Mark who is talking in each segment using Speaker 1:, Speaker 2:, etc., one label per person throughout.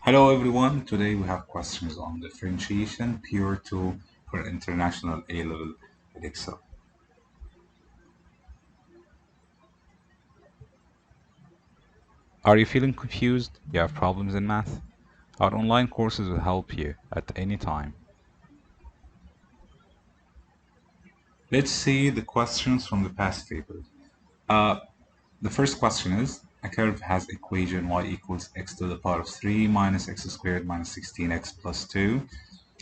Speaker 1: Hello everyone, today we have questions on differentiation, pure 2 for international A-level Edexcel. Are you feeling confused? Do you have problems in math? Our online courses will help you at any time. Let's see the questions from the past papers. The first question is, a curve has equation y equals x to the power of 3 minus x squared minus 16x plus 2.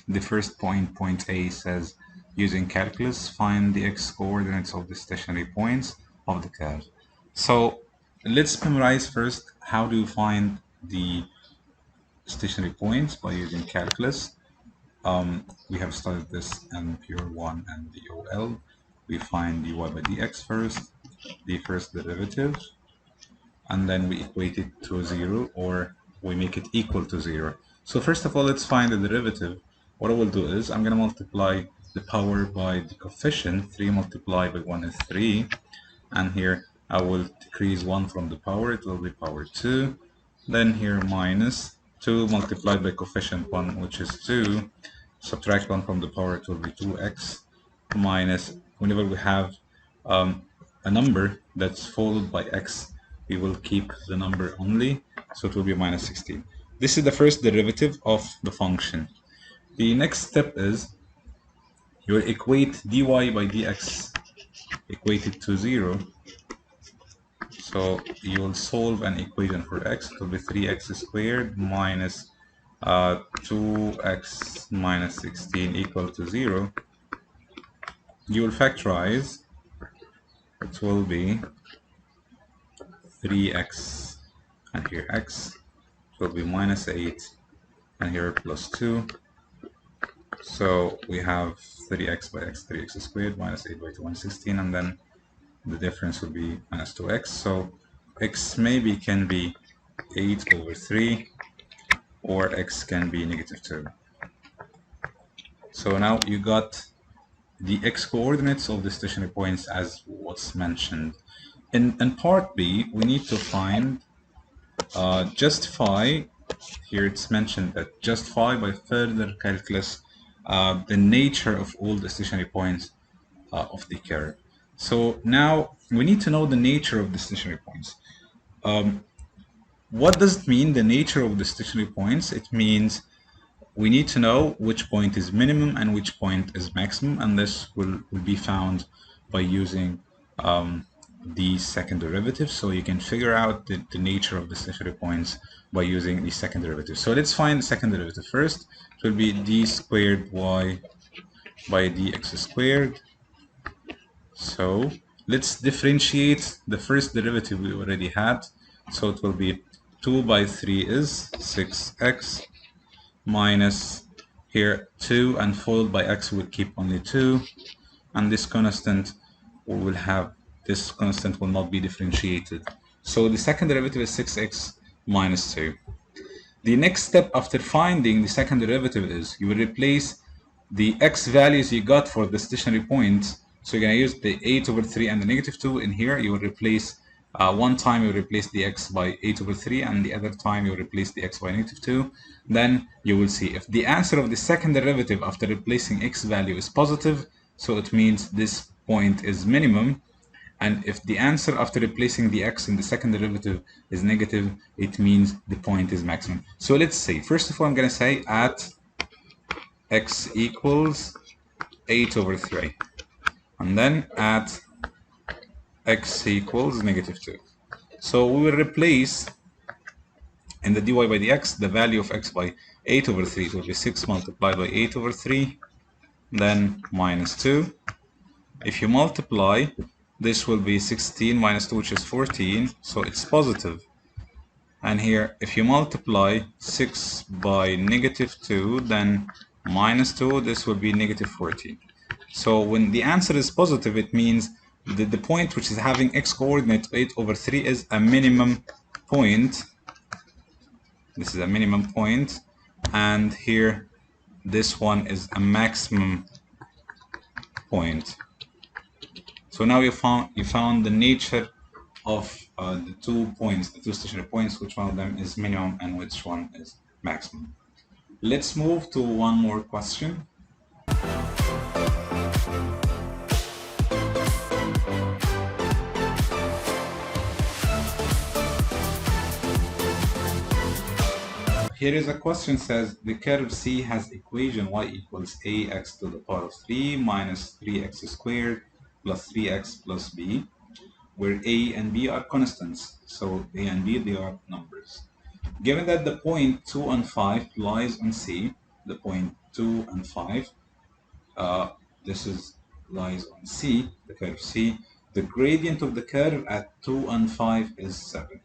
Speaker 1: The first point A says, using calculus, find the x coordinates of the stationary points of the curve. So let's memorize first how do you find the stationary points by using calculus. We have studied this in Pure 1 and the OL. We find dy by dx first, the first derivative, and then we equate it to 0, or we make it equal to 0. So first of all, let's find the derivative. What I will do is I'm going to multiply the power by the coefficient. 3 multiplied by 1 is 3, and here I will decrease 1 from the power, it will be power 2. Then here minus 2 multiplied by coefficient 1, which is 2. Subtract 1 from the power, it will be 2x, minus, whenever we have a number that's followed by x, we will keep the number only, so it will be minus 16. This is the first derivative of the function. The next step is you equate dy by dx equated to 0. So you will solve an equation for x. It will be 3x squared minus 2x minus 16 equal to 0. You will factorize. It will be 3x, and here x, it will be minus 8, and here plus 2. So we have 3x by x, 3x squared, minus 8 by 2, 116, and then the difference will be minus 2x. So x maybe can be 8 over 3, or x can be negative 2. So now you got the x coordinates of the stationary points as what's mentioned. In part B, we need to find justify. Here it's mentioned that justify by further calculus the nature of all the stationary points of the curve. So now we need to know the nature of the stationary points. What does it mean, the nature of the stationary points? It means we need to know which point is minimum and which point is maximum, and this will be found by using the second derivative. So you can figure out the nature of the stationary points by using the second derivative. So let's find the second derivative first. It will be d squared y by dx squared. So let's differentiate the first derivative we already had. So it will be 2 by 3 is 6x minus here 2, and followed by x will keep only 2, and this constant will have, this constant will not be differentiated. So the second derivative is 6x minus 2. The next step after finding the second derivative is you will replace the x values you got for the stationary point. So you're going to use the 8 over 3 and the negative 2 in here. You will replace one time you replace the x by 8 over 3, and the other time you replace the x by negative 2. Then you will see if the answer of the second derivative after replacing x value is positive, so it means this point is minimum. And if the answer after replacing the x in the second derivative is negative, it means the point is maximum. So let's say, first of all, I'm going to say at x equals 8 over 3. And then at x equals negative 2. So we will replace in the dy by dx the value of x by 8 over 3. It will be 6 multiplied by 8 over 3, then minus 2. If you multiply, this will be 16 minus 2, which is 14, so it's positive. And here, if you multiply 6 by negative 2, then minus 2, this will be negative 14. So when the answer is positive, it means that the point which is having x coordinate 8 over 3 is a minimum point. This is a minimum point, and here this one is a maximum point. So now you found the nature of the 2 points, the 2 stationary points, which one of them is minimum and which one is maximum. Let's move to one more question. Here is a question says the curve C has equation y equals ax to the power of 3 minus 3x squared plus 3x plus b, where a and b are constants. So a and b, they are numbers. Given that the point 2 and 5 lies on C, the point 2 and 5, this is lies on C, the curve C, the gradient of the curve at 2 and 5 is 7.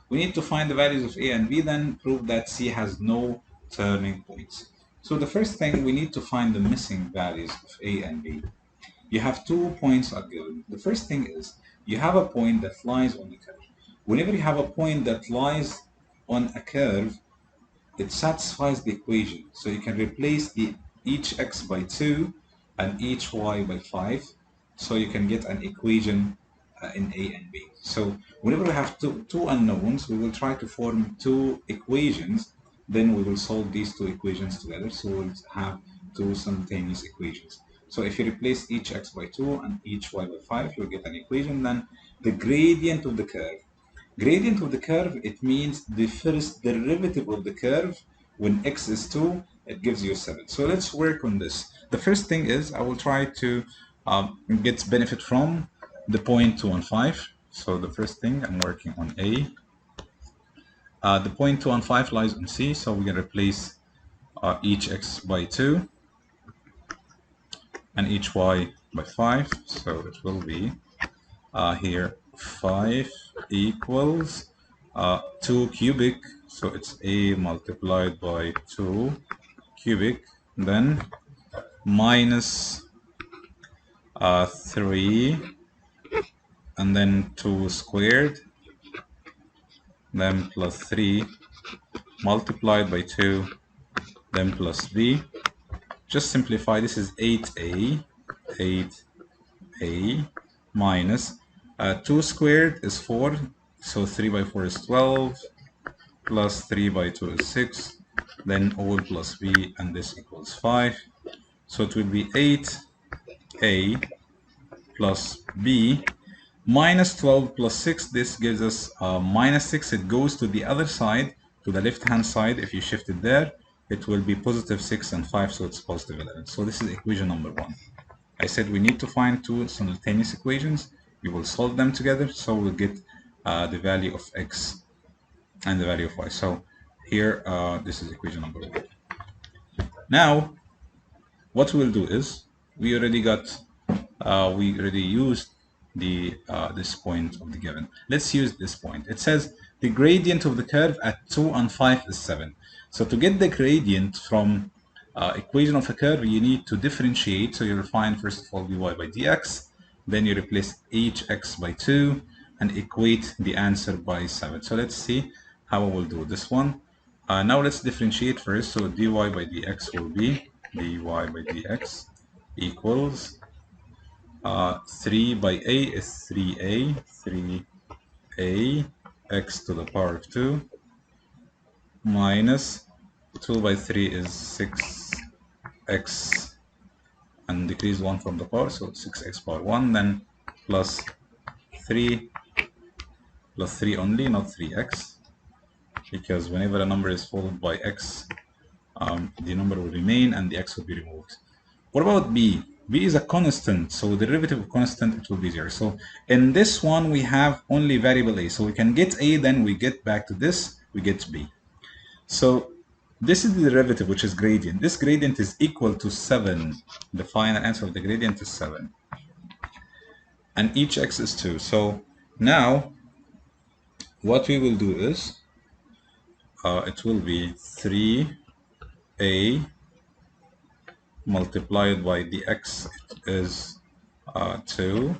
Speaker 1: We need to find the values of A and B, then prove that C has no turning points. So the first thing, we need to find the missing values of A and B. You have 2 points are given. The first thing is, you have a point that lies on the curve. Whenever you have a point that lies on a curve, it satisfies the equation. So you can replace each x by 2 and each y by 5. So you can get an equation in A and B. So whenever we have two unknowns, we will try to form two equations. Then we will solve these two equations together. So we'll have two simultaneous equations. So if you replace each x by 2 and each y by 5, you'll get an equation. Then the gradient of the curve. Gradient of the curve, it means the first derivative of the curve. When x is 2, it gives you 7. So let's work on this. The first thing is, I will try to get benefit from the point 2 and 5. So the first thing, I'm working on A. The point 2 and 5 lies on C, so we can replace each x by 2 and each y by 5. So it will be here 5 equals 2 cubic, so it's A multiplied by 2 cubic, then minus 3, and then 2 squared, then plus 3 multiplied by 2, then plus b. Just simplify, this is 8a minus 2 squared is 4, so 3 by 4 is 12, plus 3 by 2 is 6, then all plus b, and this equals 5. So it will be 8a plus b minus 12 plus 6. This gives us minus 6. It goes to the other side, to the left hand side. If you shift it there, it will be positive 6 and 5, so it's positive 11. So this is equation number 1. I said we need to find two simultaneous equations. We will solve them together, so we'll get the value of x and the value of y. So here, this is equation number 1. Now, what we'll do is, we already used the this point of the given. Let's use this point. It says the gradient of the curve at 2 and 5 is 7. So to get the gradient from equation of a curve, you need to differentiate. So you'll find first of all dy by dx, then you replace each x by 2 and equate the answer by 7. So let's see how I will do this one. Now let's differentiate first. So dy by dx will be dy by dx equals 3 by a is 3a, 3a x to the power of 2 minus 2 by 3 is 6x and decrease 1 from the power, so 6x power 1, then plus 3 only, not 3x, because whenever a number is followed by x, the number will remain and the x will be removed. What about b? b is a constant, so the derivative of constant, it will be 0. So in this one we have only variable a, so we can get a, then we get back to this, we get b. So this is the derivative, which is gradient. This gradient is equal to 7. The final answer of the gradient is 7. And each x is 2. So now what we will do is, it will be 3a multiplied by the x is 2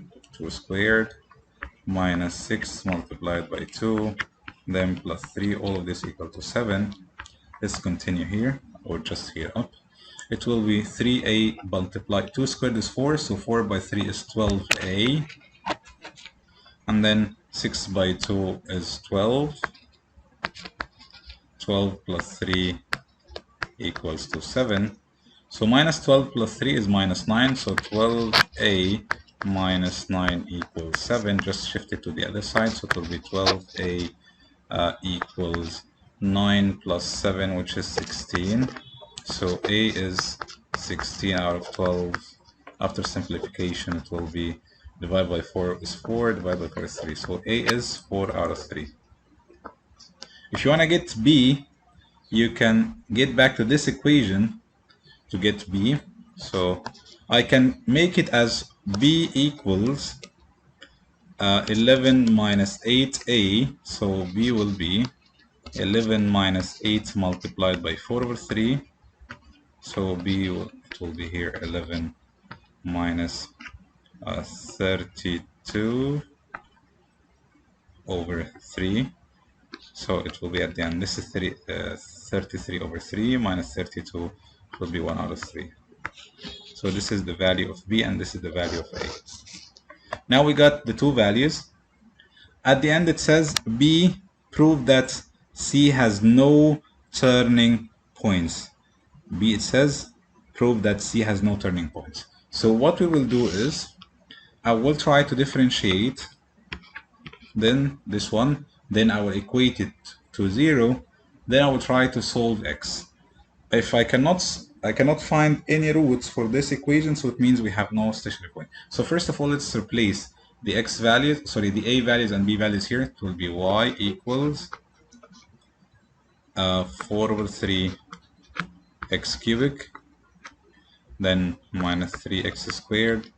Speaker 1: squared, minus 6 multiplied by 2, then plus 3, all of this equal to 7. Let's continue here, or just here up. It will be 3a multiplied, 2 squared is 4, so 4 by 3 is 12a, and then 6 by 2 is 12 12 plus 3 equals to 7. So minus 12 plus 3 is minus 9. So 12a minus 9 equals 7. Just shift it to the other side. So it will be 12a equals 9 plus 7, which is 16. So a is 16 out of 12. After simplification, it will be divided by 4 is 4, divided by 4 is 3. So a is 4 out of 3. If you want to get b, you can get back to this equation to get b. So I can make it as b equals 11 minus 8a. So b will be 11 minus 8 multiplied by 4 over 3. So b it will be here 11 minus 32 over 3. So it will be at the end. This is 33 over 3 minus 32. It will be 1 out of 3. So this is the value of b, and this is the value of a. Now we got the two values. At the end it says b prove that c has no turning points. B, it says prove that c has no turning points. So what we will do is I will try to differentiate then this one, then I will equate it to 0, then I will try to solve x. If I cannot find any roots for this equation, so it means we have no stationary point. So first of all, let's replace the x values, sorry, the a values and b values here. It will be y equals 4 over 3 x cubic, then minus 3x squared,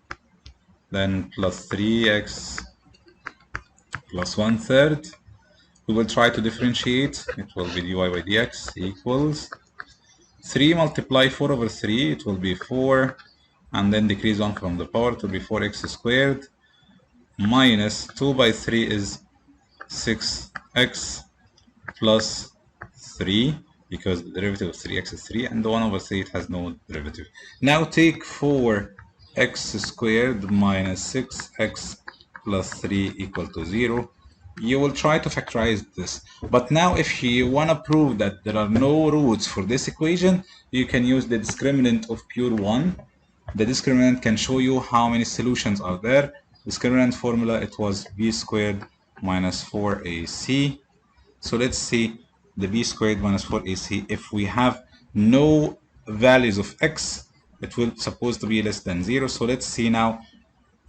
Speaker 1: then plus 3x plus 1/3. We will try to differentiate. It will be dy by dx equals 3 multiply 4 over 3. It will be 4, and then decrease 1 from the power. It will be 4x squared minus 2 by 3 is 6x plus 3, because the derivative of 3x is 3, and the 1 over 3 it has no derivative. Now take 4x squared minus 6x plus 3 equal to 0. You will try to factorize this. But now if you want to prove that there are no roots for this equation, you can use the discriminant of pure 1. The discriminant can show you how many solutions are there. Discriminant formula, it was b squared minus 4ac. So let's see the b squared minus 4ac. If we have no values of x, it will supposed to be less than 0. So let's see now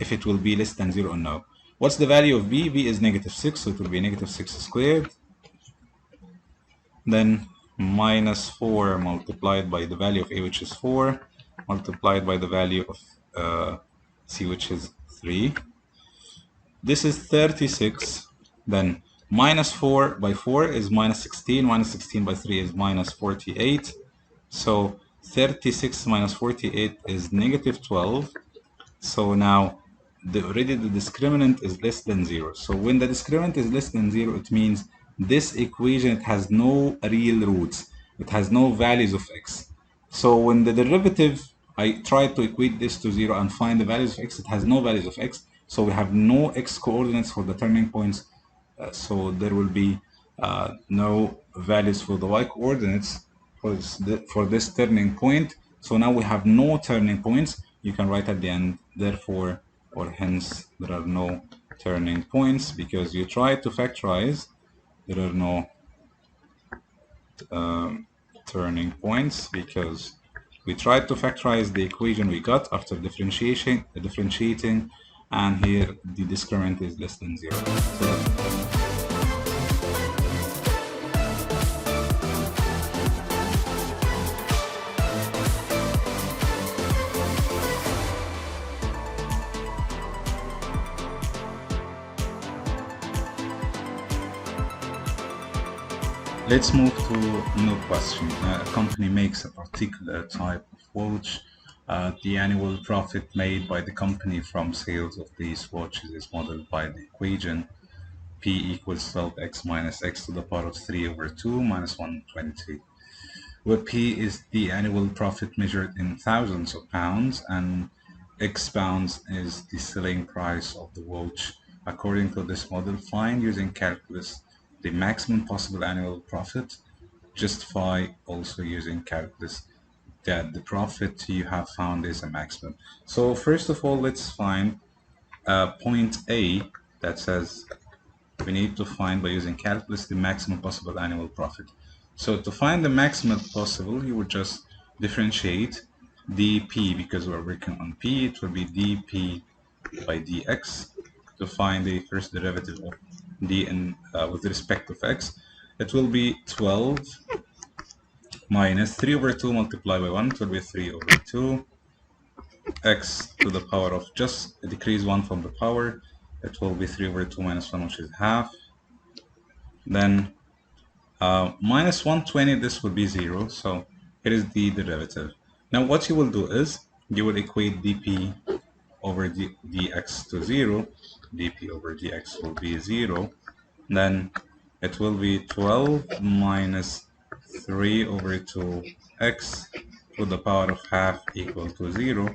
Speaker 1: if it will be less than 0 or no. What's the value of b? b is negative 6, so it will be negative 6 squared. Then minus 4 multiplied by the value of a, which is 4, multiplied by the value of c, which is 3. This is 36. Then minus 4 by 4 is minus 16. Minus 16 by 3 is minus 48. So 36 minus 48 is negative 12. So now already the discriminant is less than 0. So when the discriminant is less than 0, it means this equation, it has no real roots. It has no values of x. So when the derivative, I try to equate this to 0 and find the values of x, it has no values of x. So we have no x coordinates for the turning points. So there will be no values for the y coordinates for this turning point. So now we have no turning points. You can write at the end, therefore, or hence, there are no turning points, because you try to factorize, there are no turning points, because we tried to factorize the equation we got after differentiating, and here the discriminant is less than 0. Let's move to a new question. A company makes a particular type of watch. The annual profit made by the company from sales of these watches is modeled by the equation P equals 12x minus x to the power of 3 over 2 minus 120, where P is the annual profit measured in thousands of pounds and X pounds is the selling price of the watch. According to this model, find using calculus the maximum possible annual profit justify also using calculus that the profit you have found is a maximum. So first of all, let's find point A that says we need to find by using calculus the maximum possible annual profit. So to find the maximum possible, you would just differentiate dp, because we're working on p, it will be dp by dx. To find the first derivative of d in, with respect of x, it will be 12 minus 3 over 2 multiplied by 1, it will be 3 over 2 x to the power of, just decrease 1 from the power, it will be 3 over 2 minus 1, which is half. Then minus 120, this will be 0, so here is the derivative. Now what you will do is you will equate dp over dx to 0. dp over dx will be 0. Then it will be 12 minus 3 over 2x to the power of half equal to 0.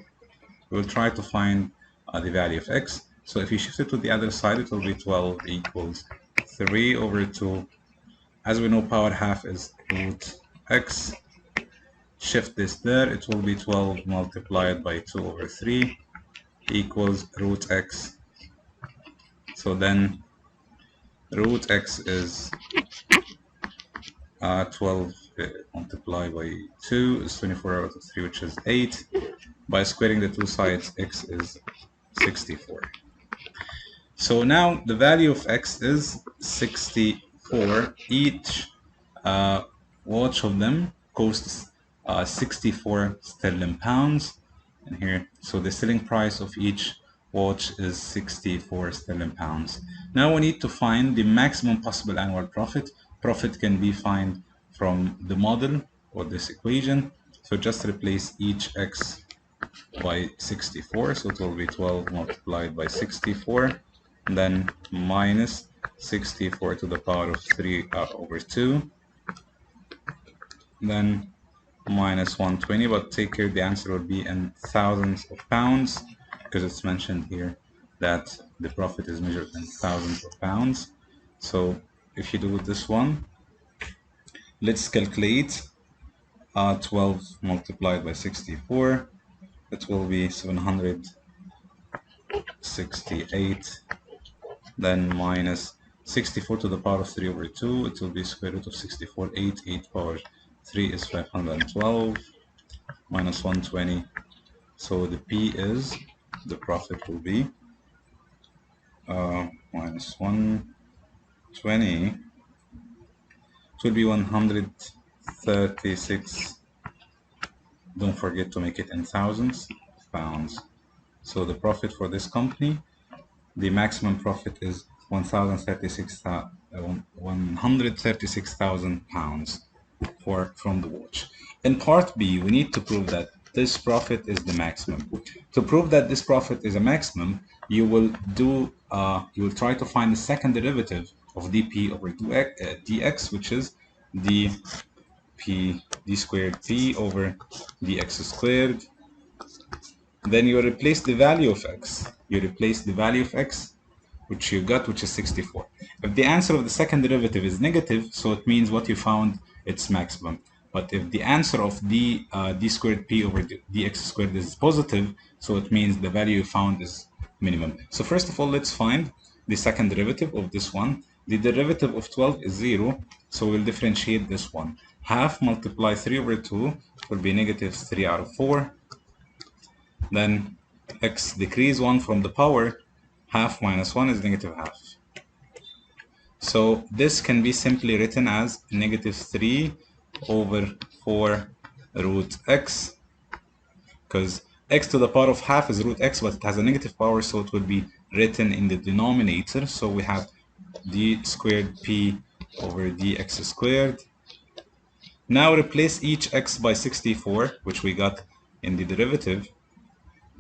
Speaker 1: We'll try to find the value of x. So if you shift it to the other side, it will be 12 equals 3 over 2. As we know, power half is root x. Shift this there, it will be 12 multiplied by 2 over 3 equals root x. So then root x is 12 multiplied by 2 is 24 out of 3, which is 8. By squaring the two sides, x is 64. So now the value of x is 64. Each watch of them costs 64 sterling pounds. And here, so the selling price of each watch is 64 sterling pounds. Now we need to find the maximum possible annual profit. Profit can be found from the model or this equation. So just replace each x by 64. So it will be 12 multiplied by 64. And then minus 64 to the power of 3 over 2. Then minus 120, but take care the answer will be in thousands of pounds, because it's mentioned here that the profit is measured in thousands of pounds. So if you do this one, let's calculate 12 multiplied by 64. It will be 768. Then minus 64 to the power of 3 over 2. It will be square root of 64. 8 power 3 is 512 minus 120. So the P is, the profit will be minus 120. It will be 136. Don't forget to make it in thousands of pounds. So the profit for this company, the maximum profit is 136,000 pounds from the watch. In part B, we need to prove that this profit is the maximum. To prove that this profit is a maximum, you will try to find the second derivative of dp over dx, which is d squared p over dx squared. Then you replace the value of x. Which you got, which is 64. If the answer of the second derivative is negative, so it means what you found, it's maximum. But if the answer of d squared p over dx squared is positive, so it means the value you found is minimum. So first of all, let's find the second derivative of this one. The derivative of 12 is 0, so we'll differentiate this one. Half multiply 3 over 2 will be negative 3 out of 4. Then x decrease 1 from the power, half minus 1 is negative half. So this can be simply written as negative 3 over 4 root x, because x to the power of half is root x, but it has a negative power, so it will be written in the denominator. So we have d squared p over dx squared. Now replace each x by 64, which we got in the derivative.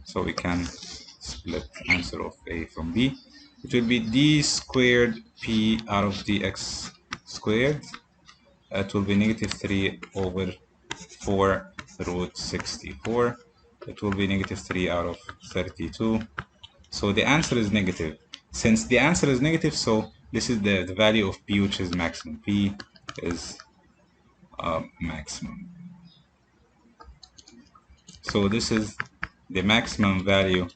Speaker 1: So we can split answer of A from B. It will be d squared p out of dx squared. It will be negative 3 over 4 root 64. It will be negative 3 out of 32. So the answer is negative. Since the answer is negative, so this is the value of p, which is maximum. P is maximum. So this is the maximum value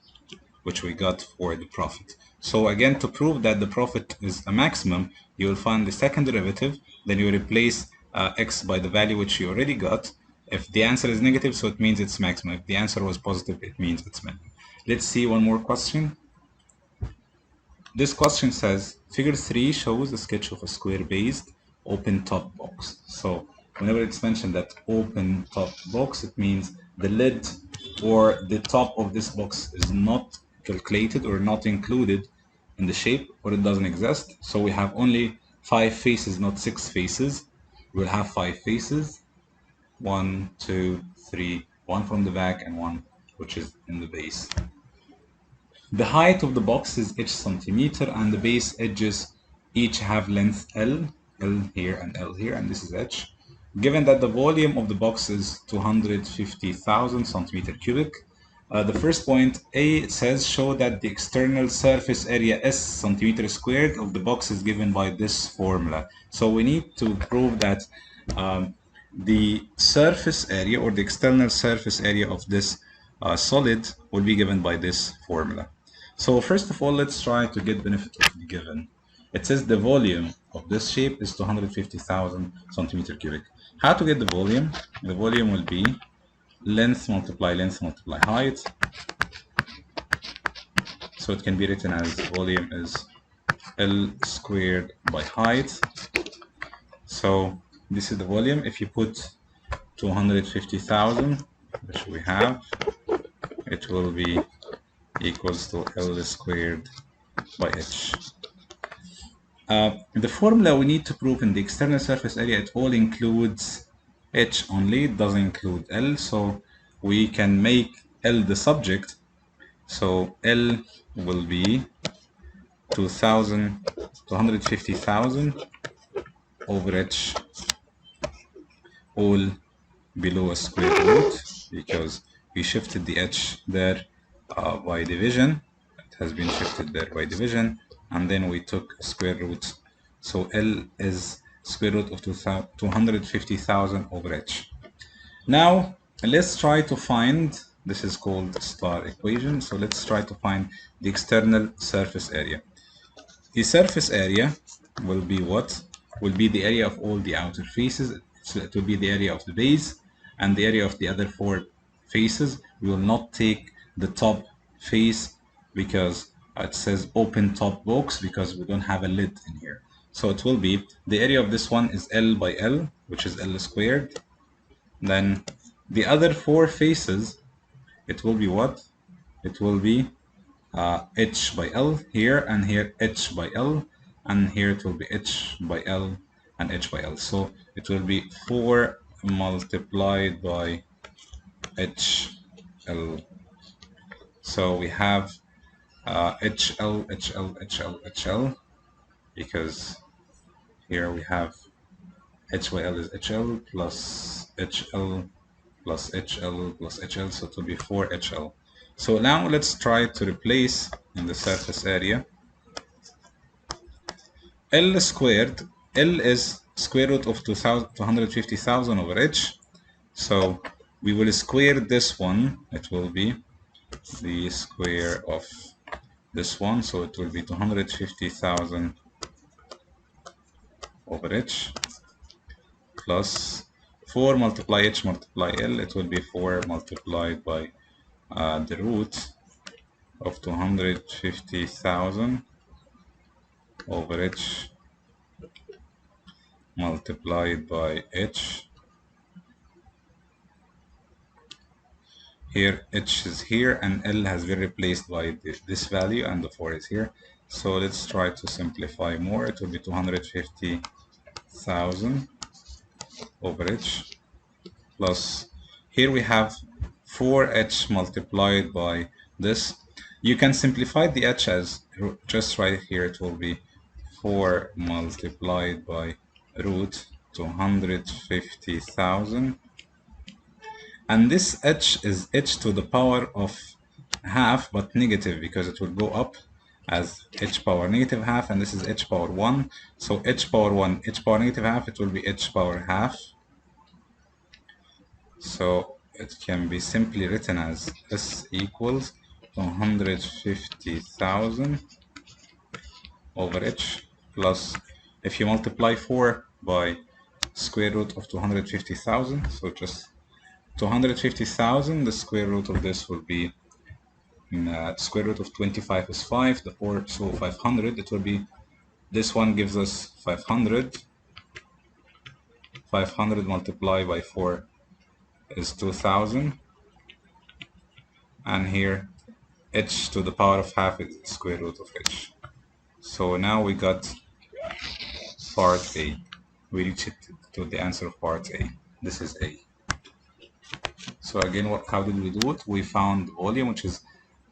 Speaker 1: which we got for the profit. So again, to prove that the profit is a maximum, you will find the second derivative, then you replace x by the value which you already got. If the answer is negative, so it means it's maximum. If the answer was positive, it means it's minimum. Let's see one more question. This question says, figure 3 shows a sketch of a square-based open top box. So whenever it's mentioned that open top box, it means the lid or the top of this box is not calculated or not included in the shape, or it doesn't exist. So we have only 5 faces, not 6 faces. We'll have 5 faces. 1, 2, 3, one from the back and one which is in the base. The height of the box is h centimeter, and the base edges each have length L, L here and L here, and this is h. Given that the volume of the box is 250,000 centimeter cubic, the first point A says show that the external surface area S centimeter squared of the box is given by this formula. So we need to prove that the surface area or the external surface area of this solid will be given by this formula. So first of all, let's try to get benefit of the given. It says the volume of this shape is 250,000 centimeter cubic. How to get the volume? The volume will be length multiply height. So it can be written as volume is L squared by height. So this is the volume. If you put 250,000, which we have, it will be equals to L squared by h. The formula we need to prove in the external surface area, it all includes h only, it doesn't include L, so we can make L the subject. So L will be 250,000 over h, all below a square root, because we shifted the h there by division. It has been shifted there by division, and then we took a square root. So L is square root of 250,000 over h. Now let's try to find, this is called star equation, so let's try to find the external surface area. The surface area will be what? Will be the area of all the outer faces. So it will be the area of the base and the area of the other 4 faces. We will not take the top face because it says open top box, because we don't have a lid in here. So it will be the area of this one is L by L, which is L squared. Then the other 4 faces, it will be what? It will be h by L here, and here h by L, and here it will be h by L and h by L. So it will be 4 multiplied by HL. So we have HL, HL, HL, HL, because here we have h by L is HL plus HL plus HL plus HL, so it will be 4HL. So now let's try to replace in the surface area. L squared, L is square root of 250,000 over h. So we will square this one. It will be the square of this one. So it will be 250,000 over h plus 4 multiply h multiply L. It will be 4 multiplied by the root of 250,000 over h multiplied by h. Here h is here and L has been replaced by this value, and the 4 is here. So let's try to simplify more. It will be 250,000 over h plus, here we have 4h multiplied by this. You can simplify the h as just right here. It will be 4 multiplied by root 250,000, and this h is h to the power of half, but negative, because it will go up as h power negative half, and this is h power 1. So h power 1, h power negative half, it will be h power half So it can be simply written as S equals 250,000 over H plus, if you multiply 4 by square root of 250,000, so just 250,000, the square root of this will be, square root of 25 is 5, the 4, so 500, it will be, this one gives us 500, 500 multiplied by 4 is 2000, and here h to the power of half is the square root of h. So now we got part A. We reached to the answer of part A. This is A. So again, how did we do it? We found the volume, which is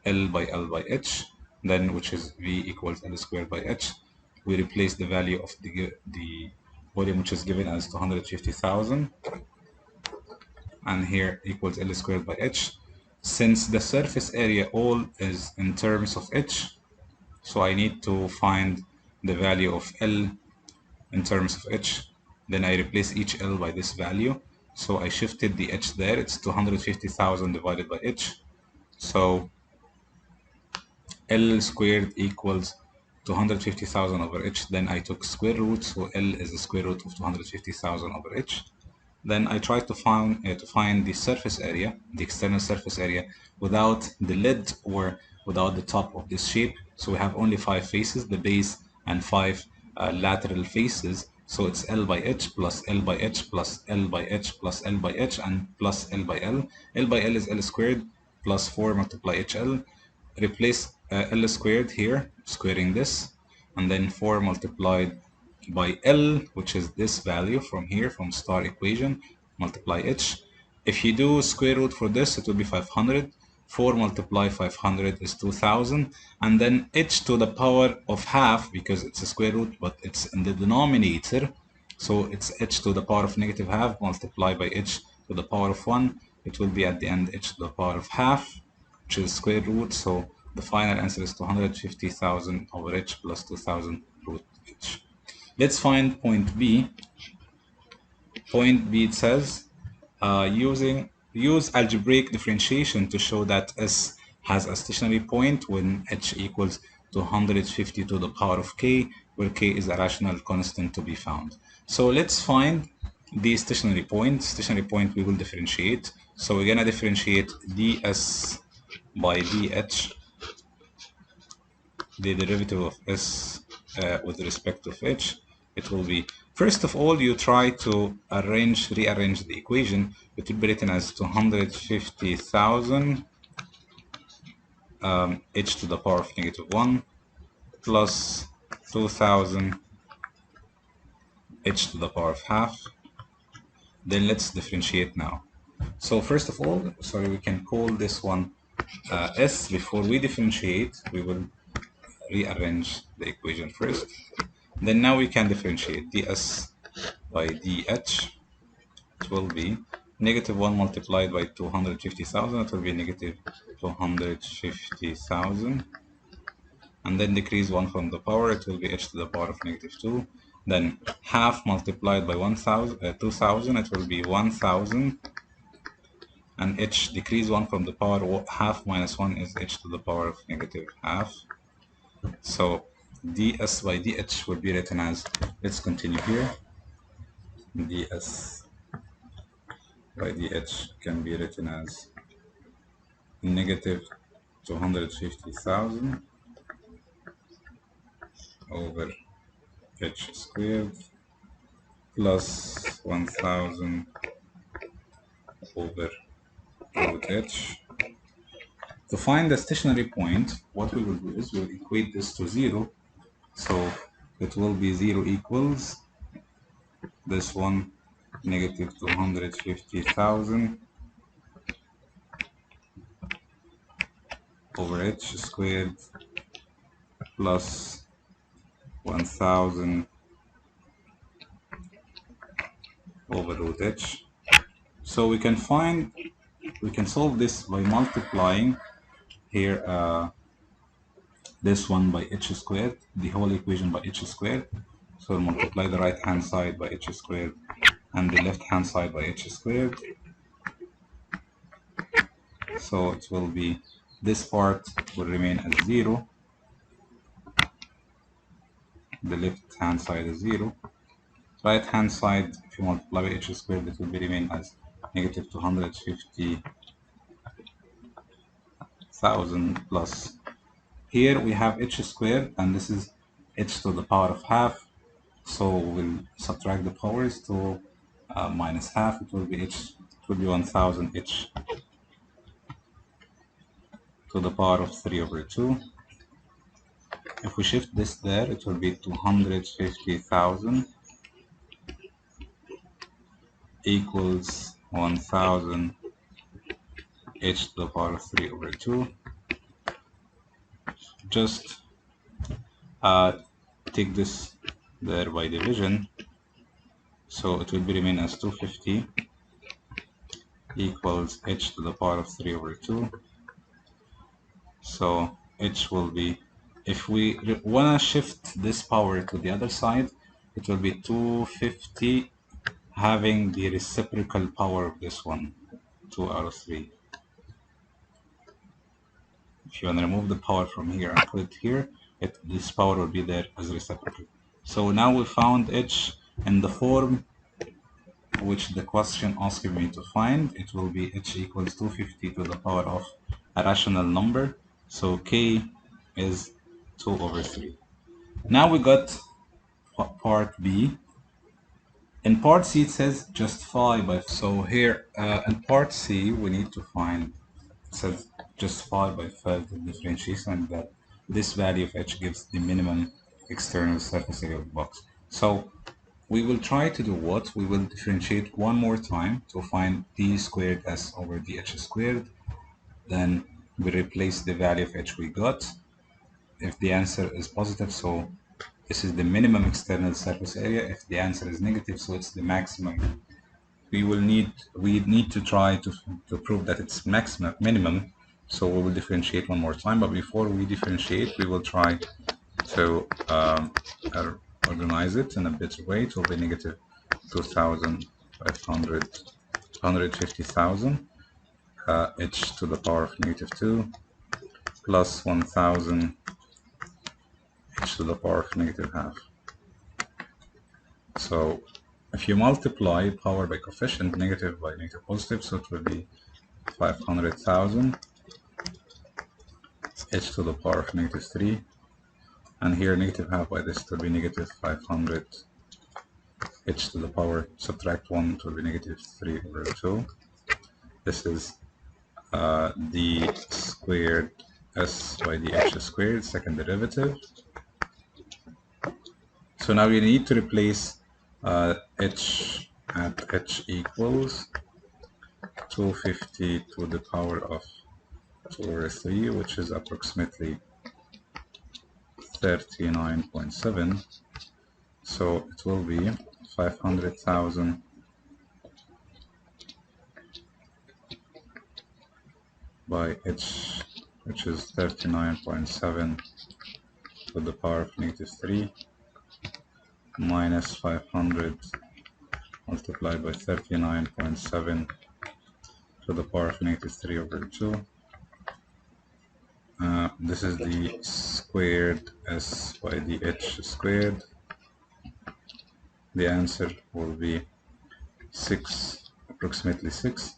Speaker 1: L by L by H, then which is V equals L squared by H. We replace the value of the volume, which is given as 250,000, and here equals L squared by H. Since the surface area all is in terms of H, so I need to find the value of L in terms of H. Then I replace each L by this value. So I shifted the H there. It's 250,000 divided by H. So L squared equals 250,000 over H. Then I took square root. So L is the square root of 250,000 over H. Then I try to find the surface area, the external surface area, without the lid or without the top of this shape. So we have only 5 faces, the base and 5 lateral faces. So it's L by H plus L by H plus L by H plus L by H and plus L by L. L by L is L squared plus 4 multiply HL. Replace L squared here, squaring this, and then 4 multiplied by L, which is this value from here, from star equation, multiply H. If you do square root for this, it will be 500. 4 multiply 500 is 2000. And then H to the power of half, because it's a square root, but it's in the denominator. So it's H to the power of negative half multiplied by H to the power of 1. It will be at the end H to the power of half, which is square root. So the final answer is 250,000 over H plus 2000 root H. Let's find point B. Point B, it says, use algebraic differentiation to show that S has a stationary point when H equals 250 to the power of K, where K is a rational constant to be found. So let's find the stationary point. Stationary point we will differentiate. So we're gonna differentiate ds by dh, the derivative of S with respect to H. It will be, first of all, you try to rearrange the equation. It will be written as 250,000 H to the power of negative 1 plus 2000 H to the power of half. Then let's differentiate now. So first of all, sorry, we can call this one S. Before we differentiate, we will rearrange the equation first. Then now we can differentiate ds by dh. It will be negative 1 multiplied by 250,000. It will be negative 250,000. And then decrease 1 from the power. It will be h to the power of negative 2. Then half multiplied by 2,000. It will be 1,000. And h decrease 1 from the power. Half minus 1 is h to the power of negative half. So ds by dh will be written as, let's continue here, ds by dh can be written as negative 250,000 over h squared plus 1,000 over root h. To find the stationary point, what we will do is we'll equate this to 0. So it will be 0 equals this one, negative 250,000 over h squared plus 1,000 over root h. So we can solve this by multiplying here this one by h squared, the whole equation by h squared. So we'll multiply the right hand side by h squared and the left hand side by h squared. So it will be, this part will remain as 0. The left hand side is 0. Right hand side, if you multiply by h squared, it will be remain as negative 250,000 plus. Here we have h squared, and this is h to the power of half. So we'll subtract the powers to minus half. It will be 1000 h to the power of 3 over 2. If we shift this there, it will be 250,000 equals 1000 h to the power of 3 over 2. Just take this there by division. So it will be remain as 250 equals h to the power of 3 over 2. So h will be, if we want to shift this power to the other side, it will be 250 having the reciprocal power of this one, 2 out of 3. If you want to remove the power from here and put it here, this power will be there as reciprocal. So now we found h in the form which the question asking me to find. It will be h equals 250 to the power of a rational number. So k is 2 over 3. Now we got part B. In part C it says justify by. So here in part C we need to find, it says justify by further differentiation that this value of h gives the minimum external surface area of the box. So we will try to do what? We will differentiate one more time to find d squared s over dh squared. Then we replace the value of h we got. If the answer is positive, so this is the minimum external surface area. If the answer is negative, so it's the maximum. We need to try to prove that it's minimum. So we will differentiate one more time. But before we differentiate, we will try to organize it in a better way. It will be negative 2,500, 150,000 h to the power of negative 2 plus 1,000 h to the power of negative half. So if you multiply power by coefficient, negative by negative positive, so it will be 500,000 h to the power of negative 3. And here negative half by this, it will be negative 500 h to the power, subtract 1, it will be negative 3 over 2. This is d squared s by dh squared, second derivative. So now we need to replace h at h equals 250 to the power of 2 over 3, which is approximately 39.7. So it will be 500,000 by h, which is 39.7 to the power of negative 3, minus 500 multiplied by 39.7 to the power of negative 3 over 2. This is the squared s by the h squared. The answer will be 6, approximately 6,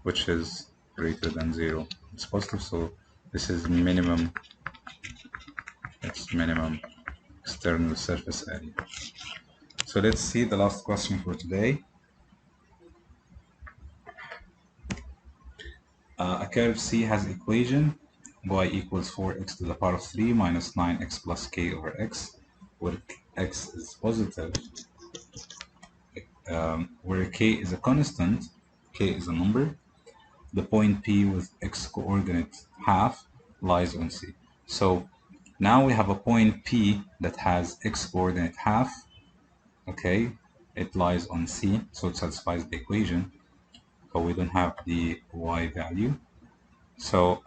Speaker 1: which is greater than 0. It's positive, so this is minimum. It's minimum external surface area. So let's see the last question for today. A curve C has equation y equals 4x to the power of 3 minus 9x plus k over x, where x is positive, where k is a constant, k is a number. The point P with x coordinate half lies on C. So now we have a point P that has x coordinate half. Okay, it lies on C, so it satisfies the equation, but we don't have the y value. So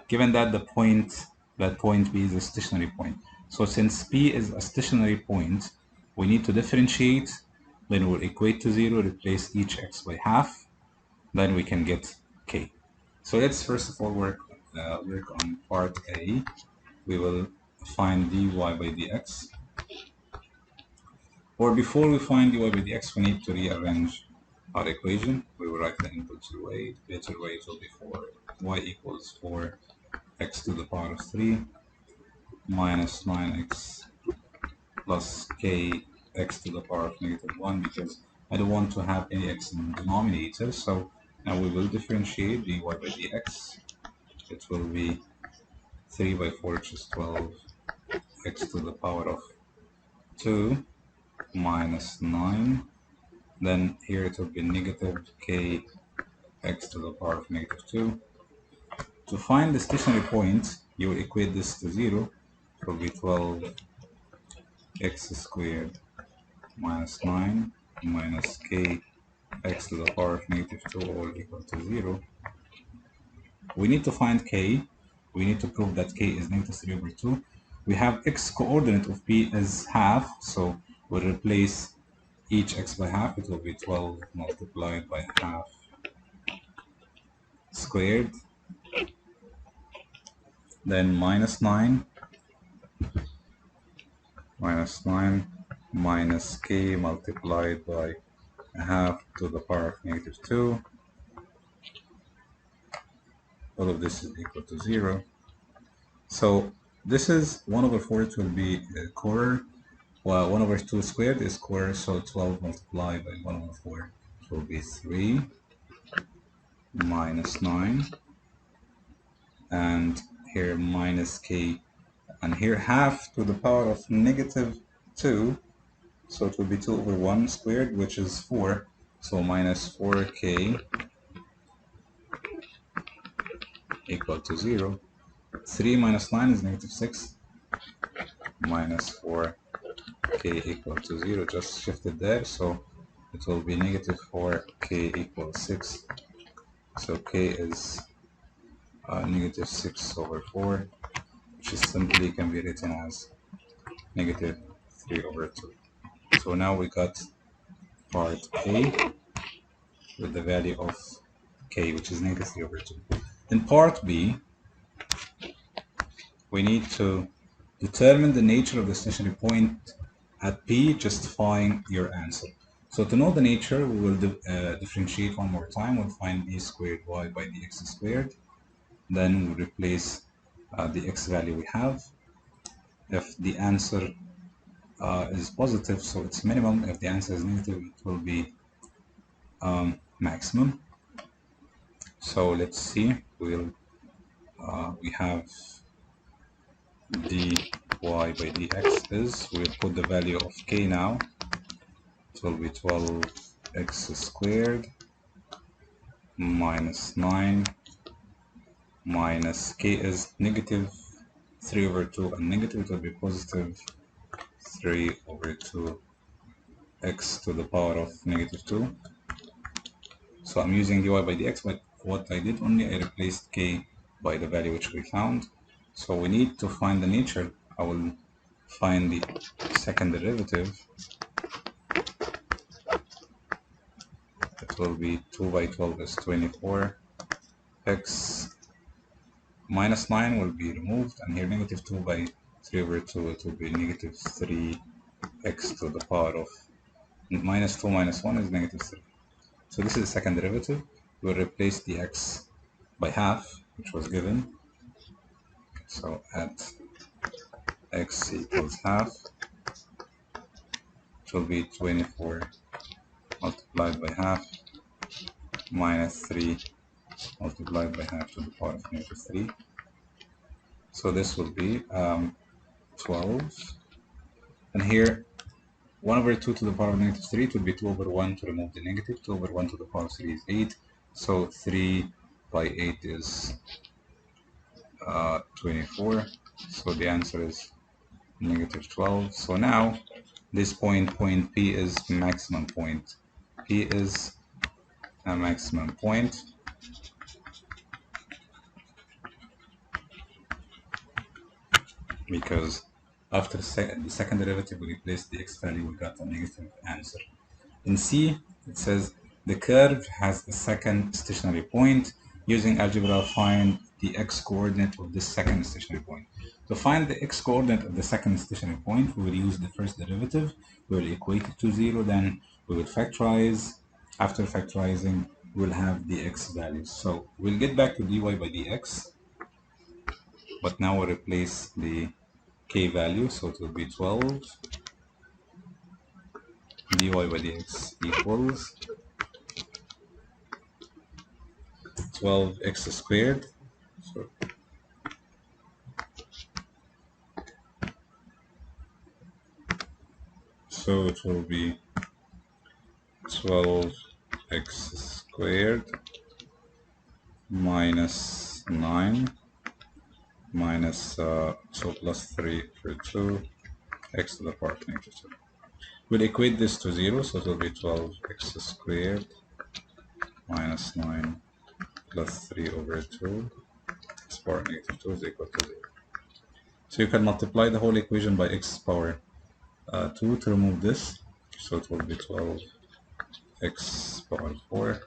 Speaker 1: given that point P is a stationary point, so since P is a stationary point, we need to differentiate, then we'll equate to 0, replace each x by half, then we can get k. So let's first of all work on part A. We will find dy by dx. Or before we find dy by dx, we need to rearrange our equation. We will write the inputs away. The better way will be for y equals 4x to the power of 3 minus 9x plus k x to the power of -1, because I don't want to have any x in the denominator. So now we will differentiate dy by dx. It will be 3 by 4, which is 12 x to the power of 2 minus 9. Then here it will be negative k x to the power of -2. To find the stationary point, you will equate this to 0. It will be 12 x squared minus 9 minus k x to the power of -2 all equal to 0. We need to find k. We need to prove that k is -3 over 2. We have x coordinate of p as half, so we'll replace each x by half. It will be 12 multiplied by half squared, then minus 9 minus k multiplied by half to the power of -2. All of this is equal to 0. So this is 1 over 4. It will be a quarter. Well, 1 over 2 squared is quarter, so 12 multiplied by 1 over 4 will be 3 minus 9, and here minus k, and here half to the power of -2, so it will be 2 over 1 squared, which is 4, so minus 4k equal to 0. 3 minus 9 is -6, minus 4k equal to 0, just shift it there, so it will be -4k equals 6, so k is -6 over 4, which is simply can be written as -3 over 2. So now we got part A with the value of k, which is -3 over 2. In part B, we need to determine the nature of the stationary point at P, justifying your answer. So to know the nature, we will differentiate one more time. We'll find a squared y by dx squared. Then we'll replace the x value we have. If the answer is positive, so it's minimum. If the answer is negative, it will be maximum. So let's see. We have dy by dx is, we'll put the value of k now. It will be 12x squared minus 9 minus k is -3 over 2, and negative it will be +3 over 2 x to the power of -2. So I'm using dy by dx, but what I did only, I replaced k by the value which we found. So we need to find the nature. I will find the second derivative. It will be 2 by 12 is 24. X minus 9 will be removed, and here -2 by 3 over 2, it will be -3x to the power of -2 minus 1 is -3. So this is the second derivative. We'll replace the x by half, which was given. So at x equals half, it will be 24 multiplied by half minus 3 multiplied by half to the power of -3. So this will be 12. And here 1 over 2 to the power of -3, it will be 2 over 1 to remove the negative. 2 over 1 to the power of 3 is 8. So 3 by 8 is 24. So the answer is -12. So now this point P is maximum point. P is a maximum point. Because after the second derivative, we replaced the x value, we got a negative answer. In C, it says the curve has a second stationary point. Using algebra, find the x-coordinate of the second stationary point. To find the x-coordinate of the second stationary point, we will use the first derivative. We will equate it to 0, then we will factorize. After factorizing, we'll have the x values. So we'll get back to dy by dx, but now we'll replace the k value, so it will be 12 dy by dx equals 12x squared. So it will be 12x squared minus 9 minus so plus 3 for 2 x to the power of negative 2. We'll equate this to 0, so it will be 12x squared minus 9 plus 3 over 2 x power negative 2 is equal to 0. So you can multiply the whole equation by x power 2 to remove this. So it will be 12x power 4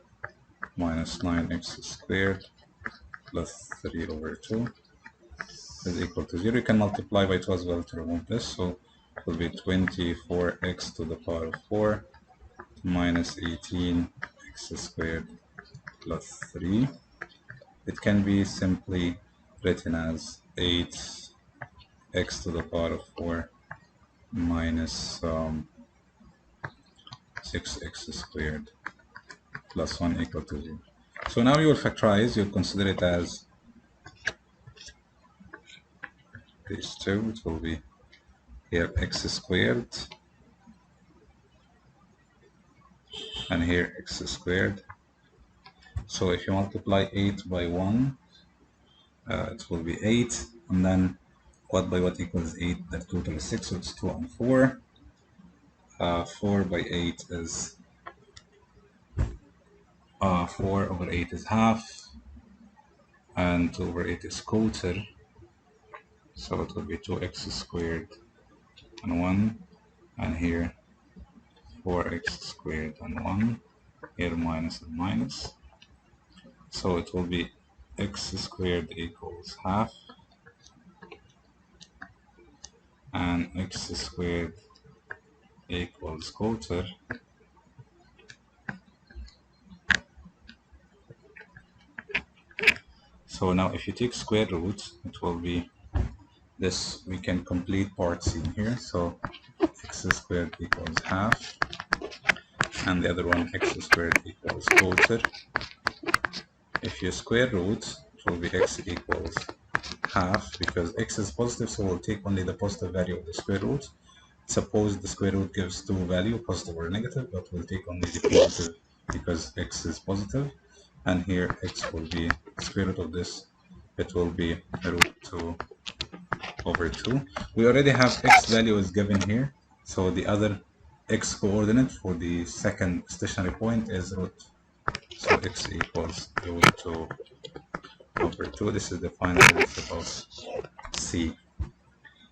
Speaker 1: minus 9x squared plus 3 over 2 is equal to 0. You can multiply by 2 as well to remove this. So it will be 24x to the power of 4 minus 18x squared plus 3. It can be simply written as 8x to the power of 4 minus 6x squared plus 1 equal to 0. So now you will factorize, you'll consider it as these two. It will be here x squared and here x squared. So if you multiply 8 by 1, it will be 8, and then what by what equals 8? The total is 6, so it's 2 and 4. 4 by 8 is 4 over 8 is half, and 2 over 8 is quarter, so it will be 2x squared and 1, and here 4x squared and 1, here minus and minus, so it will be x squared equals half, and x squared equals quarter. So now if you take square root, it will be this. We can complete part C here. So x squared equals half, and the other one x squared equals quarter. If you square root, it will be x equals half, because x is positive, so we'll take only the positive value of the square root. Suppose the square root gives two value, positive or negative, but we'll take only the positive because x is positive. And here x will be square root of this, it will be root 2 over 2. We already have x value is given here, so the other x coordinate for the second stationary point is root. So x equals root 2 over 2. This is the final answer of C.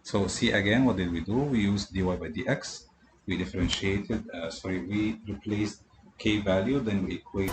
Speaker 1: So C again, what did we do? We used dy by dx. We differentiated, we replaced k value, then we equate